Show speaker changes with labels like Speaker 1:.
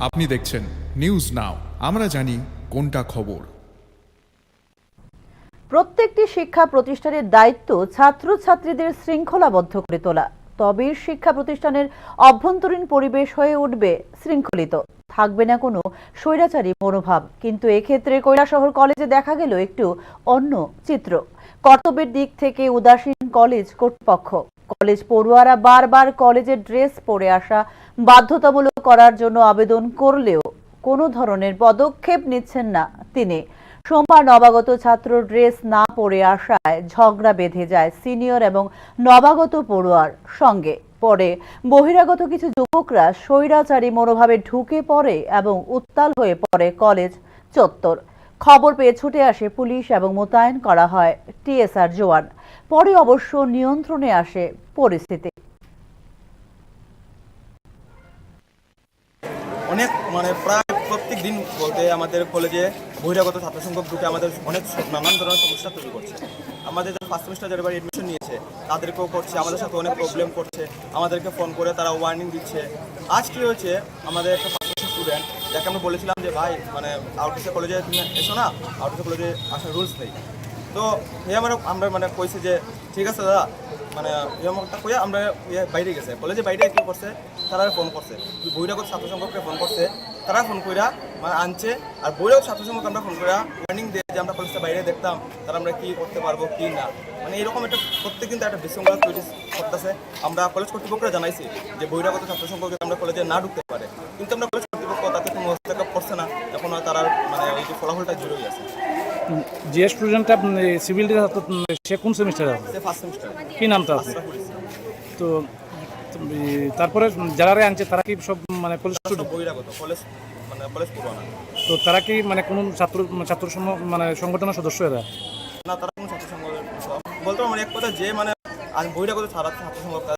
Speaker 1: আপনি দেখছেন news now, আমরা জানি কোনটা খবর।
Speaker 2: প্রত্যেকটি শিক্ষা প্রতিষ্ঠানের দায়িত্ব ছাত্রছাত্রীদের শৃঙ্খলাবদ্ধ করে তোলা, তবেই শিক্ষা প্রতিষ্ঠানের অভ্যন্তরীণ পরিবেশ হয়ে উঠবে শৃঙ্খলিত, থাকবে না কোনো স্বৈরাচারী মনোভাব। কিন্তু এক্ষেত্রে কৈলাসহর কলেজে দেখা গেল একটু অন্য চিত্র। কর্তব্যের দিক থেকে উদাসীন কলেজ কর্তৃপক্ষ। কলেজ পড়ুয়ারা বারবার কলেজের ড্রেস পরে আসা বাধ্যতামূলক করার জন্য আবেদন করলেও কোনো ধরনের পদক্ষেপ নিচ্ছেন না তিনি। সোমবার নবাগত ছাত্র ড্রেস না পরে আসায় ঝগড়া বেঁধে যায় সিনিয়র এবং নবাগত পড়ুয়ার সঙ্গে। পরে বহিরাগত কিছু যুবকরা স্বৈরাচারী মনোভাবে ঢুকে পড়ে এবং উত্তাল হয়ে পড়ে কলেজ চত্বর। খবর পেয়ে ছুটে আসে পুলিশ এবং মোতায়েন করা হয় টিএসআর জওয়ান। পরে অবশ্য নিয়ন্ত্রণে আসে পরিস্থিতি।
Speaker 3: অনেক প্রায় প্রত্যেক দিন বলতে আমাদের কলেজে বহিরাগত ছাত্র সংখ্যক ঢুকে আমাদের অনেক নানান ধরনের সমস্যা তৈরি করছে। আমাদের যারা ফার্স্ট সেমিস্টার যারা এডমিশন নিয়েছে তাদেরকেও করছে, আমাদের সাথে অনেক প্রবলেম করছে, আমাদেরকে ফোন করে তারা ওয়ার্নিং দিচ্ছে। আজ কি হয়েছে, আমাদের একটা ফার্স্ট সেমিস্টার স্টুডেন্ট যাকে আমরা বলেছিলাম যে ভাই আউটসে কলেজে তুমি এসো না, আউটসে কলেজে আসার রুলস নেই। তো আমরা কইছি যে ঠিক আছে দাদা, নিয়মটা কইয়া আমরা বাইরে গেছে, কলেজে বাইরে কী করছে, তারা ফোন করছে, বহিরাগত ছাত্র সংখ্যককে ফোন করছে, তারা ফোন কইরা আনছে। আর বহিরাগত ছাত্র সংখ্যক আমরা ফোন কইরা ওয়ার্নিং দিয়ে যে আমরা কলেজটা বাইরে দেখতাম, তারা আমরা কী করতে পারবো কি না, এরকম একটা প্রত্যেক দিন একটা বিশৃঙ্খলা তৈরি করতেছে। আমরা কলেজ কর্তৃপক্ষরা জানাইছি যে বহিরাগত ছাত্র সংখ্যক আমরা কলেজে না ঢুকতে পারে, কিন্তু আমরা কলেজ কর্তৃপক্ষ তাতে কোনো হস্তক্ষেপ করছে না। এখন তারা এই যে ফলাফলটা জিরোই আছে।
Speaker 4: যে স্টুডেন্টটা সিভিল ডিফেন্স সে কোন সেমিস্টারে আছে?
Speaker 3: সে ফার্স্ট সেমিস্টার।
Speaker 4: কি নামটা আছে? তো তারপরে যারা আনছে তারা কি সব কলেজ স্টুডেন্ট?
Speaker 3: বহিরাগত কলেজ কলেজ পড়ুয়া না।
Speaker 4: তো তারা কি কোনো ছাত্র সংগঠনের সদস্য এরা?
Speaker 3: না, তারা কোনো ছাত্র সংগঠন বলতে এক কথা যে বহিরাগত ছাত্র সংঘ